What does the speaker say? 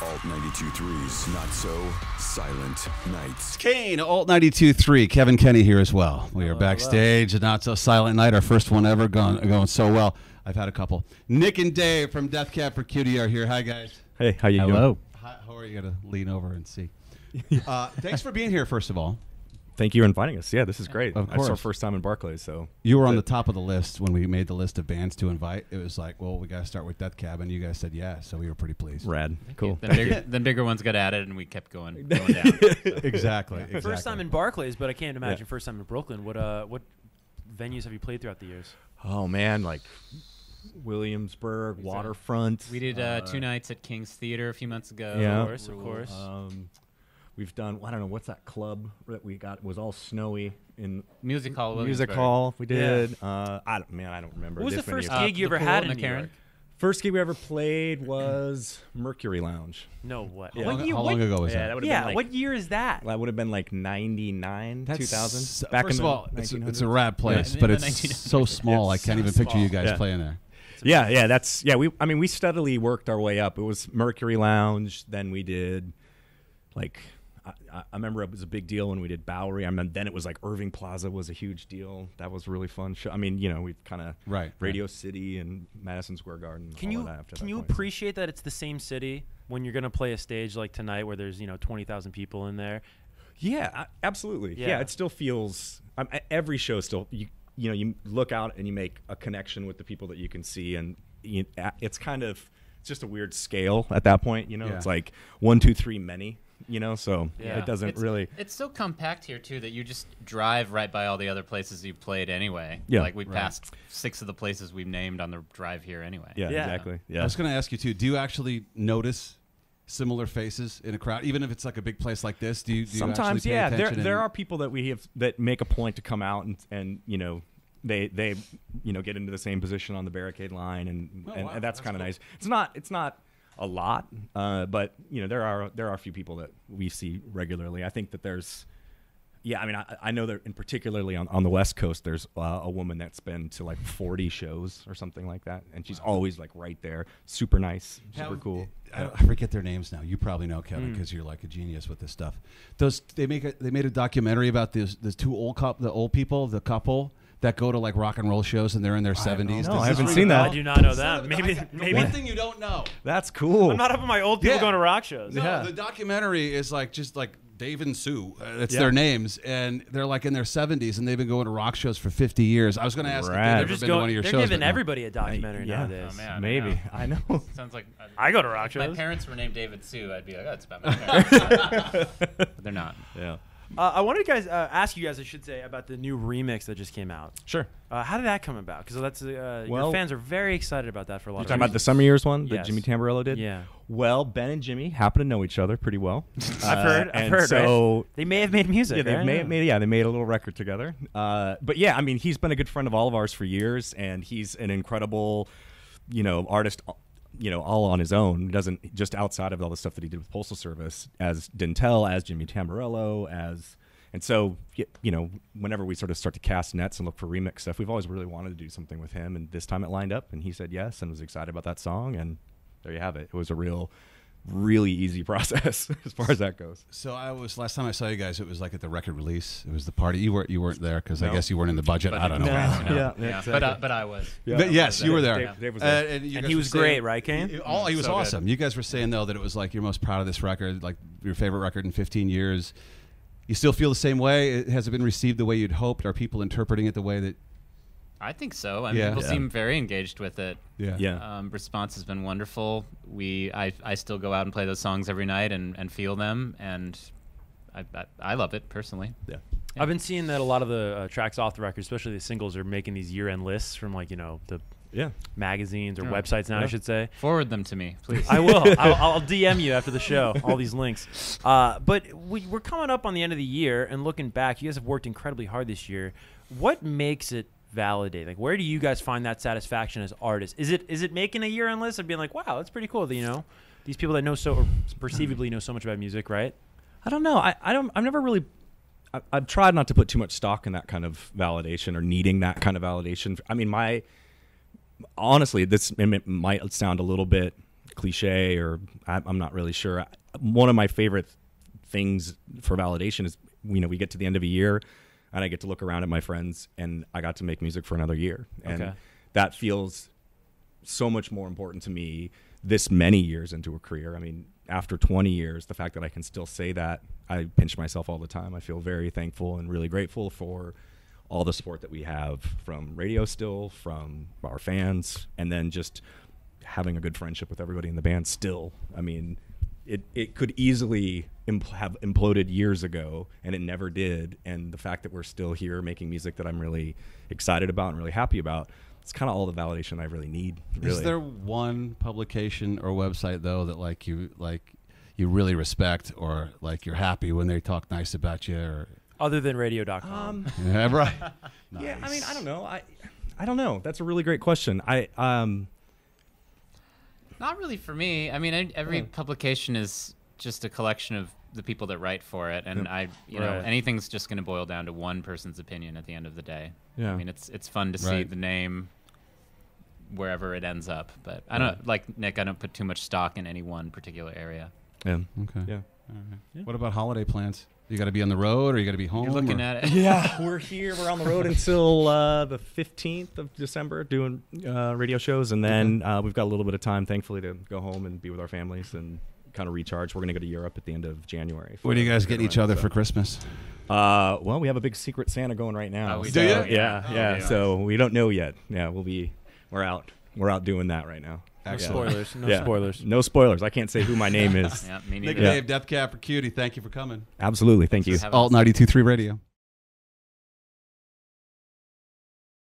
Alt 92.3's Not So Silent Nights. Kane, Alt 92.3. Kevan Kenney here as well. We are backstage at Not So Silent Night, our first one ever, going so well. I've had a couple. Nick and Dave from Death Cab for Cutie are here. Hi, guys. Hey, how you doing? Hello. How are you going to lean over and see? Thanks for being here, first of all. Thank you for inviting us. Yeah, this is great. Of course. It's our first time in Barclays, so. You were on the top of the list when we made the list of bands to invite. It was like, well, we got to start with Death Cab, and you guys said yeah, so we were pretty pleased. Rad. Cool. Then bigger ones got added, and we kept going down. Exactly. First time in Barclays, but I can't imagine first time in Brooklyn. What venues have you played throughout the years? Oh, man, like Williamsburg, Waterfront. We did 2 nights at King's Theater a few months ago. Yeah. Of course. We've done, I don't know, what's that club that we got? It was all snowy in Music Hall. Music Williamsburg. Hall. We did. I don't remember. What was the This many first of them. gig you The ever Pool had in in the New Karen? York? First gig we ever played was Mercury Lounge. No way. Yeah. How long ago was Yeah, that? would have been like, what year is that? that would have been like 99, 2000. First of all, it's a rad place, Yeah. but In it's the 1900s. so small. I can't even picture you guys Yeah. playing there. We steadily worked our way up. It was Mercury Lounge, then we did like I remember it was a big deal when we did Bowery. I mean, then it was like Irving Plaza was a huge deal. That was a really fun show. I mean, we've kind of Radio City and Madison Square Garden. Can you appreciate that it's the same city when you're gonna play a stage like tonight where there's 20,000 people in there? Yeah, absolutely. Yeah, it still feels every show still you look out and you make a connection with the people that you can see, and it's kind of just a weird scale at that point. It's like 1, 2, 3, many. So it doesn't really. It's so compact here too that you just drive right by all the other places you played anyway. Yeah, like we passed 6 of the places we've named on the drive here anyway. Yeah, exactly. Yeah. I was going to ask you too. Do you actually notice similar faces in a crowd, even if it's like a big place like this? Do you sometimes? Actually pay attention there are people that we have that make a point to come out and they get into the same position on the barricade line and that's kind of cool. Nice. It's not a lot, but there are a few people that we see regularly. I think that there's, I know that in particularly on the West Coast, there's a woman that's been to like 40 shows or something like that, and she's always like right there, super nice, super cool. I forget their names now. You probably know, Kevin, because you're like a genius with this stuff. They made a documentary about the old people, the couple that go to like rock and roll shows and they're in their 70s. No, I haven't seen that. I do not know that. Maybe one thing you don't know. That's cool. I'm not up on my old people going to rock shows. No, the documentary is like just like Dave and Sue. That's their names, and they're like in their 70s, and they've been going to rock shows for 50 years. I was going to ask if they've ever been to one of your shows. They're giving everybody a documentary nowadays. Oh, man, maybe. I know. Sounds like I go to rock shows. My parents were named David Sue. I'd be like, oh, it's about my parents. But they're not. Yeah. I wanted to ask you guys, I should say, about the new remix that just came out. Sure. How did that come about? Because that's your fans are very excited about that for a lot of You're reasons. talking about the Summer Years one that Yes. Jimmy Tamborello did? Yeah. Well, Ben and Jimmy happen to know each other pretty well. I've heard. So right? They may have made music. they right? made a little record together. But yeah, I mean, he's been a good friend of all of ours for years, and he's an incredible, artist. All on his own. He doesn't just outside of all the stuff that he did with Postal Service as Dintel, as Jimmy Tamborello, and so, whenever we sort of start to cast nets and look for remix stuff, we've always really wanted to do something with him. And this time it lined up, and he said yes and was excited about that song. And there you have it. It was a really easy process as far as that goes. So last time I saw you guys, it was like at the record release. It was the party. You weren't there because I guess you weren't in the budget. I don't know. Yeah. But I was. Yeah. But yes, you were there. Dave was there. And he was great, right, Kane? He was so awesome. good. You guys were saying though that it was like you're most proud of this record, like your favorite record in 15 years. You still feel the same way? Has it been received the way you'd hoped? Are people interpreting it the way that? I think so. I mean, people seem very engaged with it. Yeah. Response has been wonderful. I still go out and play those songs every night and feel them, and I love it personally. Yeah. I've been seeing that a lot of the tracks off the record, especially the singles, are making these year-end lists from the magazines or websites now, I should say. Forward them to me, please. I will. I'll DM you after the show, all these links. But we're coming up on the end of the year, and looking back, you guys have worked incredibly hard this year. What makes it validate? Like, where do you guys find that satisfaction as artists? Is it making a year-end list and being like, wow, that's pretty cool that, these people that know or perceivably know so much about music, right? I don't know. I've never really. I've tried not to put too much stock in that kind of validation or needing that kind of validation. I mean, honestly, this might sound a little bit cliche, or I'm not really sure. One of my favorite things for validation is, we get to the end of a year and I get to look around at my friends and I got to make music for another year. And that feels so much more important to me this many years into a career. I mean, after 20 years, the fact that I can still say that, I pinch myself all the time. I feel very thankful and really grateful for all the support that we have from radio still, from our fans, and then just having a good friendship with everybody in the band still. I mean, it could easily have imploded years ago, and it never did. And the fact that we're still here making music that I'm really excited about and really happy about, it's kind of all the validation I really need. Really. Is there one publication or website though that you really respect, or like you're happy when they talk nice about you, or other than radio.com? Yeah, right. Nice. Yeah, I mean, I don't know. I don't know. That's a really great question. Not really for me. I mean, every publication is just a collection of the people that write for it, and you know, anything's just going to boil down to one person's opinion at the end of the day. Yeah. I mean, it's fun to see the name wherever it ends up, but I don't, like Nick, I don't put too much stock in any one particular area. Yeah. Okay. Yeah. Right. What about holiday plans? You got to be on the road, or you got to be home? You're looking at it. Yeah, we're here. We're on the road until the 15th of December doing radio shows, and then we've got a little bit of time, thankfully, to go home and be with our families and kind of recharge. We're going to go to Europe at the end of January. What do you guys get each other for Christmas? Well, we have a big Secret Santa going right now. Do you? Yeah. Yeah. So we don't know yet. Yeah, we're out doing that right now. No spoilers. No spoilers. No spoilers. I can't say who my name is. Yeah, me Nick neither. and Dave, Death Cab for Cutie. Thank you for coming. Absolutely. Thank you. Alt 92.3 Radio.